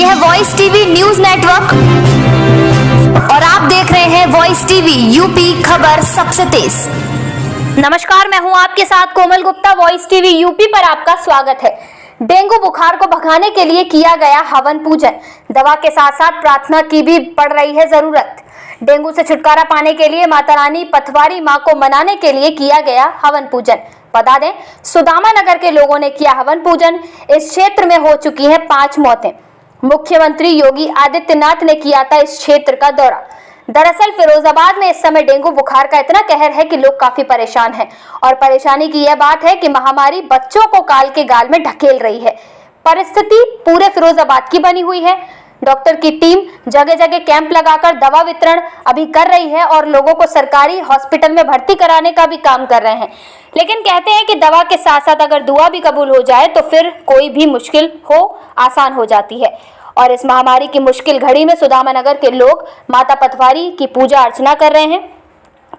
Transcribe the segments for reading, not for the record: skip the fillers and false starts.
है voice TV news network और आप देख रहे हैं वॉइस टीवी यूपी, खबर सबसे तेज। नमस्कार, मैं हूं आपके साथ कोमल गुप्ता। वॉइस टीवी यूपी पर आपका स्वागत है। डेंगू बुखार को भगाने के लिए किया गया हवन पूजन। दवा के साथ साथ प्रार्थना की भी पड़ रही है जरूरत। डेंगू से छुटकारा पाने के लिए माता रानी पथवारी मां को मनाने के लिए किया गया हवन पूजन। बता दें, सुदामा नगर के लोगों ने किया हवन पूजन। इस क्षेत्र में हो चुकी है 5 मौतें। मुख्यमंत्री योगी आदित्यनाथ ने किया था इस क्षेत्र का दौरा। दरअसल फिरोजाबाद में इस समय डेंगू बुखार का इतना कहर है कि लोग काफी परेशान हैं और परेशानी की यह बात है कि महामारी बच्चों को काल के गाल में ढकेल रही है। परिस्थिति पूरे फिरोजाबाद की बनी हुई है। डॉक्टर की टीम जगह जगह कैंप लगाकर दवा वितरण अभी कर रही है और लोगों को सरकारी हॉस्पिटल में भर्ती कराने का भी काम कर रहे हैं। लेकिन कहते हैं कि दवा के साथ साथ अगर दुआ भी कबूल हो जाए तो फिर कोई भी मुश्किल हो आसान हो जाती है। और इस महामारी की मुश्किल घड़ी में सुदामा नगर के लोग माता पथवारी की पूजा अर्चना कर रहे हैं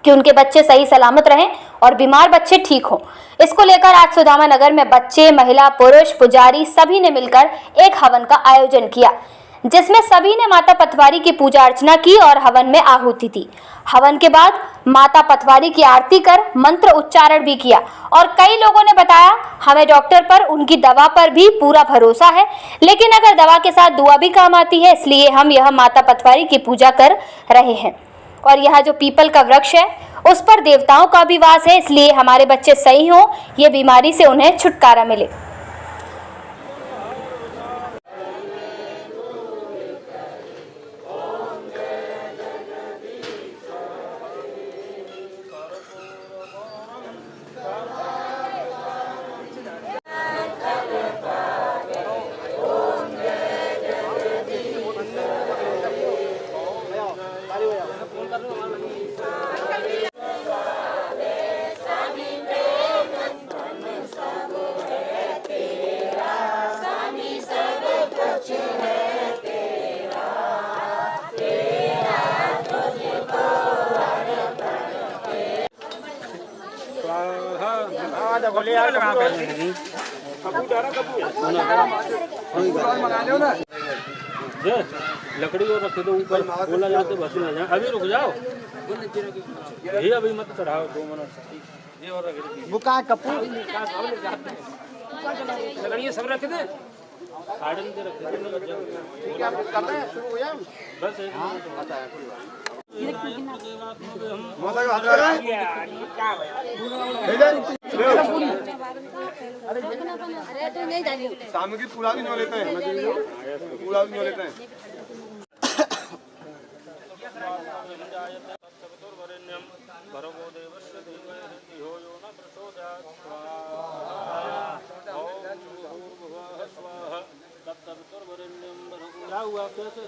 कि उनके बच्चे सही सलामत रहें और बीमार बच्चे ठीक हों। इसको लेकर आज सुदामा नगर में बच्चे, महिला, पुरुष, पुजारी सभी ने मिलकर एक हवन का आयोजन किया, जिसमें सभी ने माता पथवारी की पूजा अर्चना की और हवन में आहुति दी। हवन के बाद माता पथवारी की आरती कर मंत्र उच्चारण भी किया और कई लोगों ने बताया, हमें डॉक्टर पर, उनकी दवा पर भी पूरा भरोसा है, लेकिन अगर दवा के साथ दुआ भी काम आती है, इसलिए हम यह माता पथवारी की पूजा कर रहे हैं। और यह जो पीपल का वृक्ष है उस पर देवताओं का भी वास है, इसलिए हमारे बच्चे सही हों, ये बीमारी से उन्हें छुटकारा मिले। लकड़ी और रख दो ऊपर, बोला जाते बस ना जाए। अभी रुक जाओ, ये अभी मत चढ़ाओ 2 मिनट। ये और रख वो कहाँ कपूर लकड़ियाँ सब रख दे, साड़न के रख दे। ठीक है, आप कर रहे हैं, शुरू हो जाए बस। एक मिनट आता है, सामग्री पूरा भी नहीं लेते हैं, पूरा भी नहीं लेते हैं। क्या हुआ कैसे?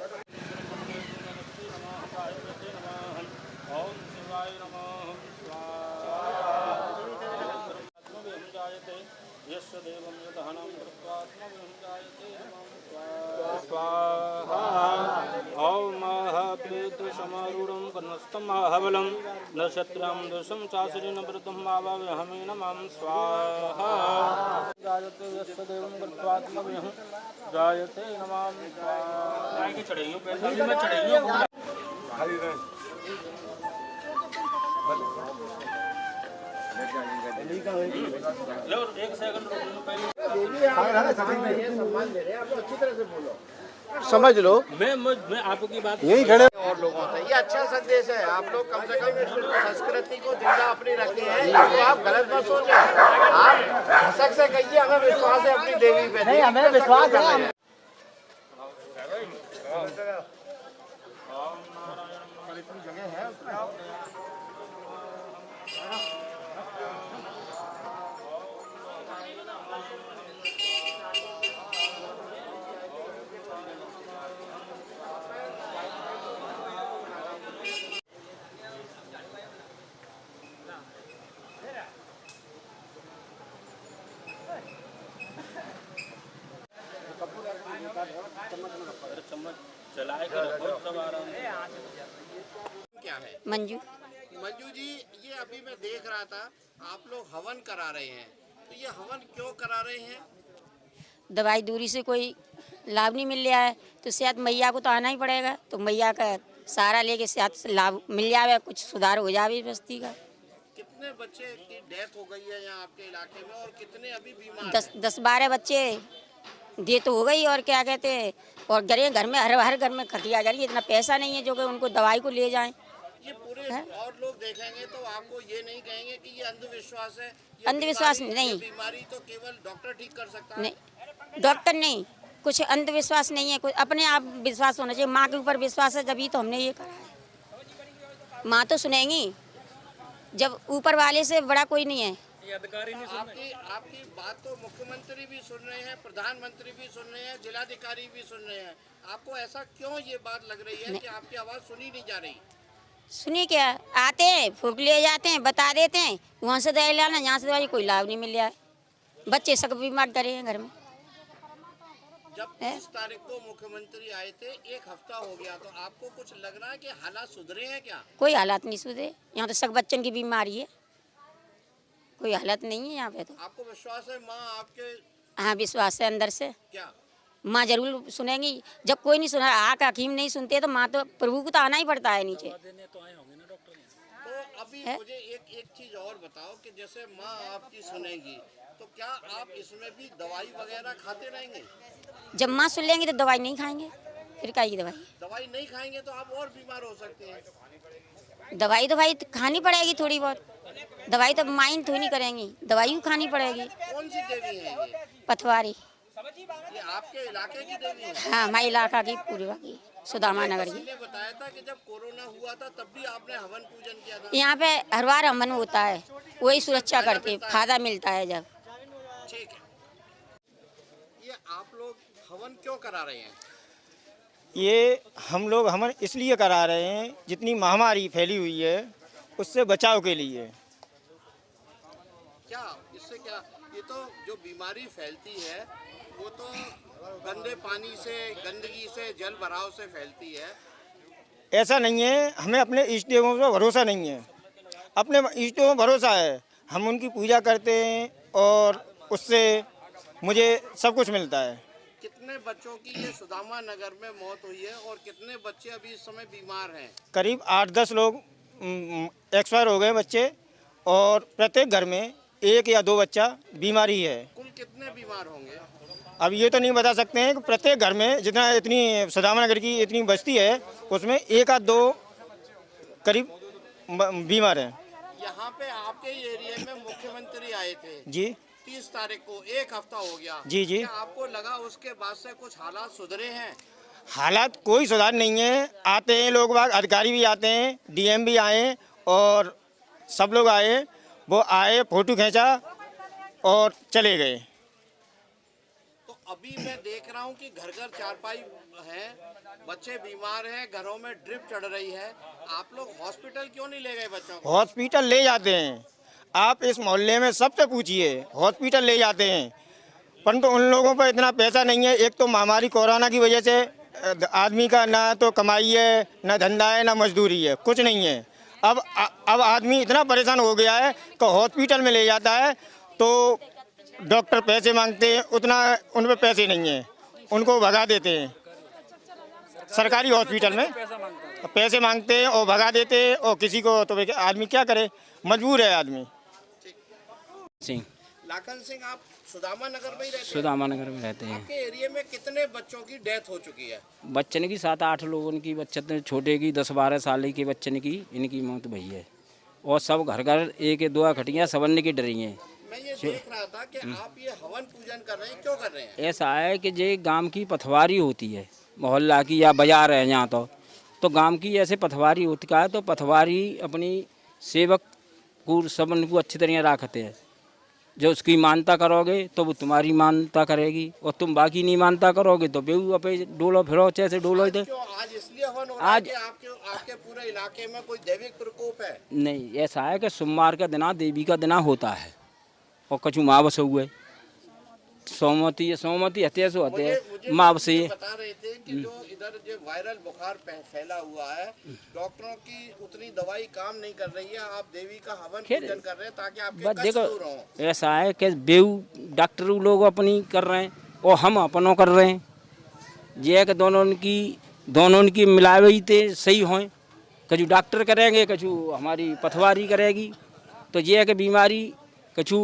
ओम शिवाय नमः यस्य देवं यदहनं कृत्वात्मविहं जायते स्वाहा। ओम महाप्रीतसमारूढं कन्वस्तं महाबलं न शत्रं दोषं चासुरी न व्रतं भावहमेन नमः स्वाहा। जायते यस्य देवं कृत्वात्मविहं जायते नमः स्वाहा। की चढ़ाइयो पैसे में चढ़ाइयो लो, 1 सेकंड अच्छी तरह से बोलो, समझ लो। मैं आपकी बात यही खड़े और लोगों से ये अच्छा संदेश है। आप लोग कम से कम संस्कृति को जिंदा अपनी रखे हैं, तो आप गलत मत सोचें। आप भसक से कहिए हमें विश्वास है अपनी देवी पे। नहीं, हमें विश्वास है। जगह है चम्मच चलाए कर सब आराम। क्या है? मंजू मंजू जी, ये अभी मैं देख रहा था आप लोग हवन करा रहे हैं, तो ये हवन क्यों करा रहे हैं? दवाई दूरी से कोई लाभ नहीं मिल रहा है तो शायद मैया को तो आना ही पड़ेगा, तो मैया का सहारा लेके शायद लाभ मिल जाए, कुछ सुधार हो जाए बस्ती का। कितने बच्चे की डेथ हो गई है यहाँ आपके इलाके में और कितने अभी बीमार 10-12 बच्चे डेथ हो गई, और क्या कहते हैं, और गरीब घर में हर घर में खटिया जा रही है, इतना पैसा नहीं है जो कि उनको दवाई को ले जाएं। ये पूरे और लोग देखेंगे तो आपको ये नहीं कहेंगे कि ये अंधविश्वास है, ये अंधविश्वास बीमारी- नहीं। ये बीमारी तो केवल डॉक्टर ठीक कर सकता है। नहीं, डॉक्टर नहीं, कुछ अंधविश्वास नहीं है, कुछ अपने आप विश्वास होना चाहिए। माँ के ऊपर विश्वास है, जब तो हमने ये करा है। माँ तो सुनेंगी, जब ऊपर वाले से बड़ा कोई नहीं है। आपकी बात तो मुख्यमंत्री भी सुन रहे हैं, प्रधानमंत्री भी सुन रहे हैं, जिलाधिकारी भी सुन रहे हैं। आपको ऐसा क्यों ये बात लग रही है कि आपकी आवाज़ सुनी नहीं जा रही? सुनी क्या, आते हैं फूक ले जाते हैं, बता देते हैं वहाँ से दवाई लाना, यहाँ से दवाई कोई लाभ नहीं मिल रहा है, बच्चे सब बीमार डरे हैं घर में। जब 30 तारीख को मुख्यमंत्री आए थे, एक हफ्ता हो गया, तो आपको कुछ लग रहा है कि हालात सुधरे हैं क्या? कोई हालात नहीं सुधरे, यहाँ तो सब बच्चन की बीमारी है, कोई हालत नहीं है यहाँ पे तो। आपको विश्वास है माँ आपके? हाँ, विश्वास है अंदर से, क्या माँ जरूर सुनेंगी। जब कोई नहीं सुना, आँख हकीम नहीं सुनते तो माँ तो प्रभु को तो आना ही पड़ता है नीचे। तो अभी मुझे एक चीज और बताओ कि जैसे माँ आपकी सुनेगी तो क्या आप इसमें भी दवाई वगैरह खाते रहेंगे? जब माँ सुन लेंगे तो दवाई नहीं खाएंगे, फिर क्या दवाई नहीं खाएंगे तो आप और बीमार हो सकते हैं। दवाई तो खानी पड़ेगी थोड़ी बहुत, दवाई तो माइंड थोड़ी नहीं करेंगी, दवाई भी खानी पड़ेगी। कौन सी देवी है ये? पथवारी। ये आपके इलाके की देवी है? हाँ, हमारे इलाका की, पूर्वा की, सुदामा नगर की। ने बताया था कि जब कोरोना हुआ था तब भी आपने हवन पूजन किया था। यहाँ पे हर बार हवन होता है, वही सुरक्षा करते, फायदा मिलता है जब। ठीक है, ये आप लोग हवन क्यों करा रहे हैं? ये हम लोग हवन इसलिए करा रहे हैं, जितनी महामारी फैली हुई है उससे बचाव के लिए। क्या इससे क्या, ये तो जो बीमारी फैलती है वो तो गंदे पानी से, गंदगी से, जल भराव से फैलती है। ऐसा नहीं है, हमें अपने इष्ट देवों पर भरोसा नहीं है, अपने इष्ट देवों पर भरोसा है। हम उनकी पूजा करते हैं और उससे मुझे सब कुछ मिलता है। कितने बच्चों की ये सुदामा नगर में मौत हुई है और कितने बच्चे अभी इस समय बीमार हैं? करीब 8-10 लोग एक्सपायर हो गए बच्चे, और प्रत्येक घर में 1 या 2 बच्चा बीमारी है। कुल कितने बीमार होंगे? अब ये तो नहीं बता सकते हैं कि प्रत्येक घर में जितना, इतनी सुदामा नगर की इतनी बस्ती है उसमें 1 या 2 करीब बीमार हैं। यहाँ पे आपके एरिया में मुख्यमंत्री आए थे जी 30 तारीख को, एक हफ्ता हो गया। जी जी। क्या आपको लगा उसके बाद से कुछ हालात सुधरे हैं? हालात कोई सुधार नहीं है। आते हैं लोग बाग, अधिकारी भी आते हैं, डीएम भी आए और सब लोग आए, वो आए, फोटो खींचा और चले गए। तो अभी मैं देख रहा हूँ कि घर घर चारपाई है, बच्चे बीमार हैं, घरों में ड्रिप चढ़ रही है। आप लोग हॉस्पिटल क्यों नहीं ले गए बच्चों को? हॉस्पिटल ले जाते हैं, आप इस मोहल्ले में सबसे पूछिए, हॉस्पिटल ले जाते हैं, परंतु उन लोगों पर इतना पैसा नहीं है। एक तो महामारी कोरोना की वजह से आदमी का ना तो कमाई है, ना धंधा है, ना मजदूरी है, कुछ नहीं है। अब आदमी इतना परेशान हो गया है कि हॉस्पिटल में ले जाता है तो डॉक्टर पैसे मांगते हैं, उतना उन पर पैसे नहीं है, उनको भगा देते हैं। सरकारी हॉस्पिटल में पैसे मांगते हैं और भगा देते हैं, और किसी को तो आदमी क्या करे, मजबूर है आदमी। सिंह, लाखन सिंह, आप सुदामा नगर में ही रहते हैं? सुदामा नगर में रहते हैं। आपके एरिया में कितने बच्चों की डेथ हो चुकी है? बच्चन की 7-8 लोगों की, बच्चे छोटे की 10-12 साल के बच्चन की, इनकी मौत भई है, और सब घर घर 1-2 खटियाँ सबन की डरी हैं। मैं ये देख रहा था कि आप ये हवन पूजन कर रहे हैं, क्यों कर रहे हैं? ऐसा है कि जे गांव की पथवारी होती है, मोहल्ला की या बाजार है यहाँ, तो गांव की ऐसे पथवारी होती है, तो पथवारी अपनी सेवक को सबन को अच्छी तरह रखते हैं। जो उसकी मानता करोगे तो वो तुम्हारी मानता करेगी, और तुम बाकी नहीं मानता करोगे तो बेहू अपे डोलो फिरो, जैसे डोलो इधर। क्यों आज इसलिए हवन हो रहा है कि आपके पूरे इलाके में कोई दैविक प्रकोप है? नहीं, ऐसा है कि सोमवार का दिना देवी का दिना होता है, और कछु मावस हुए सोमवती हत्या से होते हैं मावस। ये बता रहे थे कि जो इधर जो वायरल बुखार फैला हुआ है, डॉक्टरों की उतनी दवाई काम नहीं कर रही है, आप देवी का हवन पूजन कर रहे हैं ताकि आपके बस कष्ट देखो, दूर हों। ऐसा है कि बेहू डॉक्टर लोग अपनी कर रहे हैं और हम अपनों कर रहे हैं, ये कि दोनों की मिलावटे सही हों। कछु डॉक्टर करेंगे, कछु हमारी पथवारी करेगी, तो ये है कि बीमारी कछु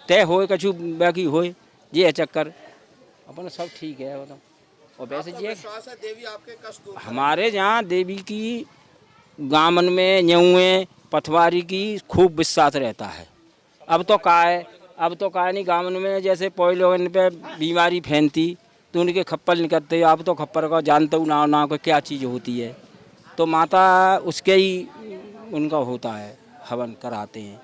तय होए, कछु बाकी होए, ये है चक्कर। अपन सब ठीक है बताओ। और वैसे ये विश्वास है देवी आपके कष्ट दूर हमारे यहाँ देवी की गामन में न्यूएं पथवारी की खूब विश्वास रहता है। अब तो का नहीं गामन में जैसे पहले लोगों पे बीमारी फैलती तो उनके खप्पर निकलते, अब तो खप्पर का जानते हो ना को क्या चीज़ होती है, तो माता उसके ही उनका होता है, हवन कराते हैं।